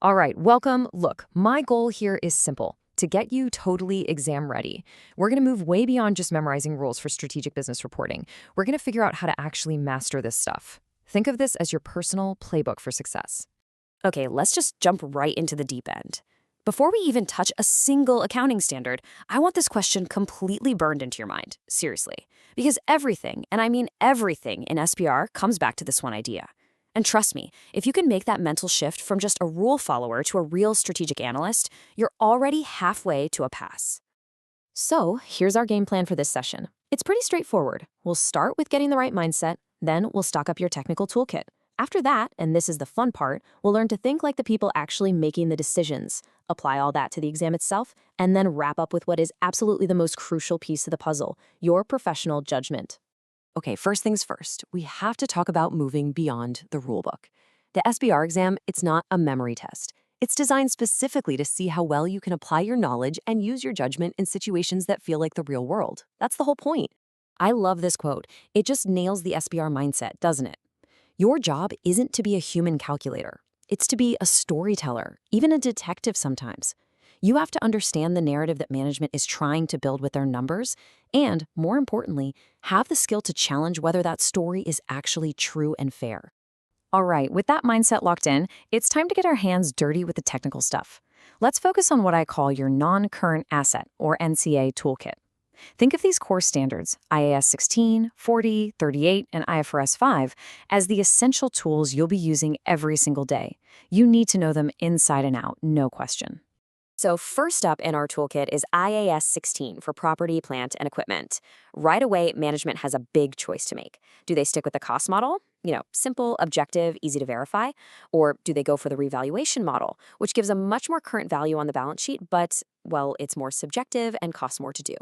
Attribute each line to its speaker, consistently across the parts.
Speaker 1: All right, welcome. Look, my goal here is simple. To get you totally exam ready. We're going to move way beyond just memorizing rules for strategic business reporting. We're going to figure out how to actually master this stuff. Think of this as your personal playbook for success.
Speaker 2: Okay, let's just jump right into the deep end. Before we even touch a single accounting standard, I want this question completely burned into your mind, seriously. Because everything, and I mean everything in SBR comes back to this one idea. And trust me, if you can make that mental shift from just a rule follower to a real strategic analyst, you're already halfway to a pass. So here's our game plan for this session. It's pretty straightforward. We'll start with getting the right mindset, then we'll stock up your technical toolkit. After that, and this is the fun part, we'll learn to think like the people actually making the decisions, apply all that to the exam itself, and then wrap up with what is absolutely the most crucial piece of the puzzle, your professional judgment.
Speaker 1: Okay, first things first, we have to talk about moving beyond the rulebook. The SBR exam, it's not a memory test. It's designed specifically to see how well you can apply your knowledge and use your judgment in situations that feel like the real world. That's the whole point. I love this quote. It just nails the SBR mindset, doesn't it? Your job isn't to be a human calculator. It's to be a storyteller, even a detective sometimes. You have to understand the narrative that management is trying to build with their numbers, and, more importantly, have the skill to challenge whether that story is actually true and fair. All right, with that mindset locked in, it's time to get our hands dirty with the technical stuff. Let's focus on what I call your non-current asset, or NCA toolkit. Think of these core standards, IAS 16, 40, 38, and IFRS 5, as the essential tools you'll be using every single day. You need to know them inside and out, no question.
Speaker 2: So first up in our toolkit is IAS 16 for property, plant, and equipment. Right away, management has a big choice to make. Do they stick with the cost model? Simple, objective, easy to verify. Or do they go for the revaluation model, which gives a much more current value on the balance sheet, but, well, it's more subjective and costs more to do.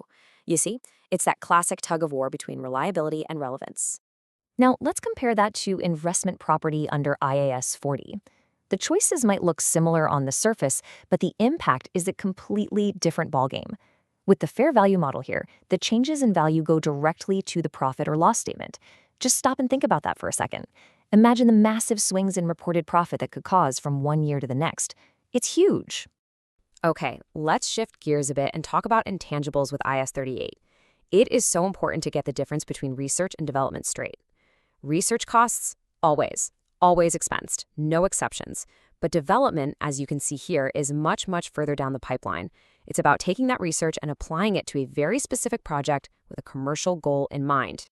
Speaker 2: You see, it's that classic tug of war between reliability and relevance.
Speaker 1: Now, let's compare that to investment property under IAS 40. The choices might look similar on the surface, but the impact is a completely different ballgame. With the fair value model here, the changes in value go directly to the profit or loss statement. Just stop and think about that for a second. Imagine the massive swings in reported profit that could cause from one year to the next. It's huge.
Speaker 2: Okay, let's shift gears a bit and talk about intangibles with IAS 38. It is so important to get the difference between research and development straight. Research costs, always expensed, no exceptions. But development, as you can see here, is much, much further down the pipeline. It's about taking that research and applying it to a very specific project with a commercial goal in mind.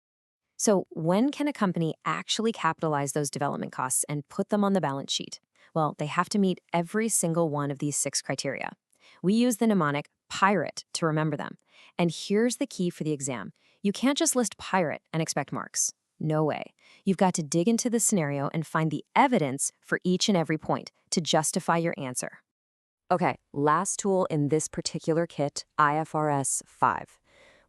Speaker 2: So when can a company actually capitalize those development costs and put them on the balance sheet? Well, they have to meet every single one of these 6 criteria. We use the mnemonic PIRATE to remember them. And here's the key for the exam. You can't just list PIRATE and expect marks. No way. You've got to dig into the scenario and find the evidence for each and every point to justify your answer. Okay, last tool in this particular kit, IFRS 5.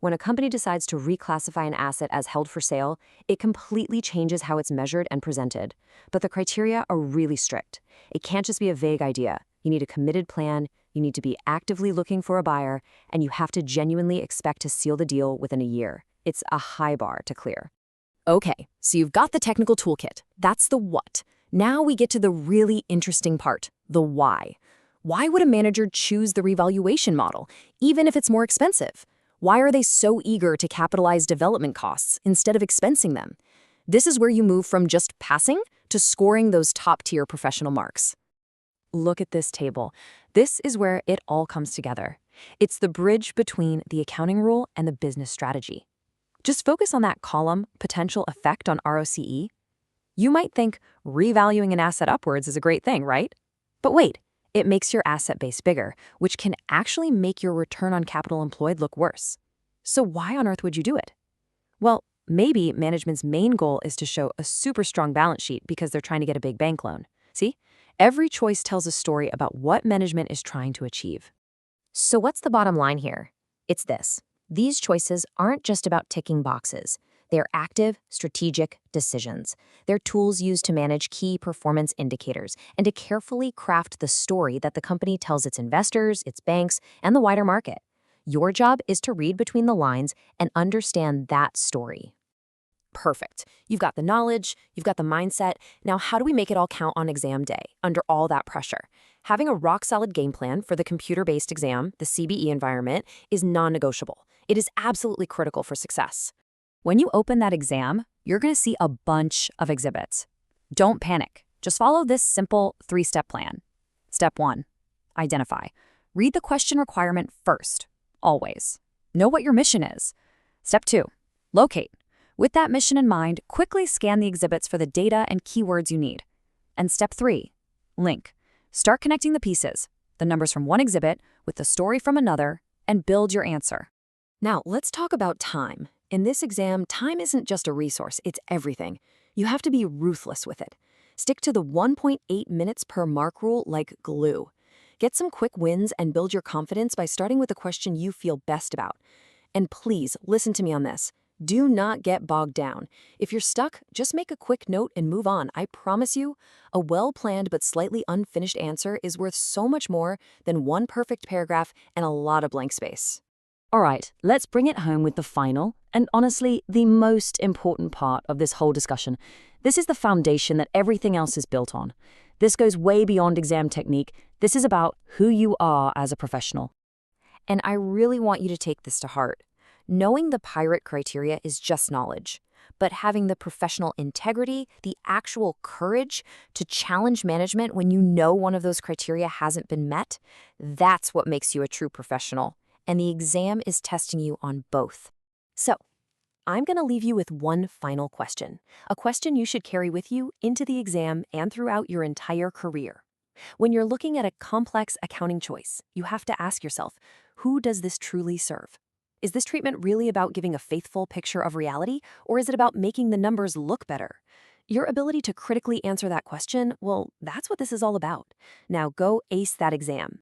Speaker 2: When a company decides to reclassify an asset as held for sale, it completely changes how it's measured and presented. But the criteria are really strict. It can't just be a vague idea. You need a committed plan, you need to be actively looking for a buyer, and you have to genuinely expect to seal the deal within a year. It's a high bar to clear. Okay, so you've got the technical toolkit. That's the what. Now we get to the really interesting part, the why. Why would a manager choose the revaluation model, even if it's more expensive? Why are they so eager to capitalize development costs instead of expensing them? This is where you move from just passing to scoring those top-tier professional marks. Look at this table. This is where it all comes together. It's the bridge between the accounting rule and the business strategy. Just focus on that column, potential effect on ROCE. You might think revaluing an asset upwards is a great thing, right? But wait, it makes your asset base bigger, which can actually make your return on capital employed look worse. So why on earth would you do it? Well, maybe management's main goal is to show a super strong balance sheet because they're trying to get a big bank loan. See? Every choice tells a story about what management is trying to achieve. So what's the bottom line here? It's this. These choices aren't just about ticking boxes. They're active, strategic decisions. They're tools used to manage key performance indicators and to carefully craft the story that the company tells its investors, its banks, and the wider market. Your job is to read between the lines and understand that story. Perfect. You've got the knowledge, you've got the mindset. Now, how do we make it all count on exam day, under all that pressure?
Speaker 1: Having a rock-solid game plan for the computer-based exam, the CBE environment, is non-negotiable. It is absolutely critical for success.
Speaker 2: When you open that exam, you're going to see a bunch of exhibits. Don't panic. Just follow this simple 3-step plan. Step 1. Identify. Read the question requirement first, always. Know what your mission is. Step 2. Locate. With that mission in mind, quickly scan the exhibits for the data and keywords you need. And step 3. Link. Start connecting the pieces, the numbers from one exhibit with the story from another, and build your answer.
Speaker 1: Now, let's talk about time. In this exam, time isn't just a resource, it's everything. You have to be ruthless with it. Stick to the 1.8 minutes per mark rule like glue. Get some quick wins and build your confidence by starting with a question you feel best about. And please, listen to me on this. Do not get bogged down. If you're stuck, just make a quick note and move on. I promise you, a well-planned but slightly unfinished answer is worth so much more than one perfect paragraph and a lot of blank space.
Speaker 2: All right, let's bring it home with the final, and honestly, the most important part of this whole discussion. This is the foundation that everything else is built on. This goes way beyond exam technique. This is about who you are as a professional.
Speaker 1: And I really want you to take this to heart. Knowing the pirate criteria is just knowledge, but having the professional integrity, the actual courage to challenge management when you know one of those criteria hasn't been met, that's what makes you a true professional. And the exam is testing you on both. So, I'm going to leave you with one final question, a question you should carry with you into the exam and throughout your entire career. When you're looking at a complex accounting choice, you have to ask yourself, who does this truly serve? Is this treatment really about giving a faithful picture of reality, or is it about making the numbers look better? Your ability to critically answer that question, well, that's what this is all about. Now go ace that exam.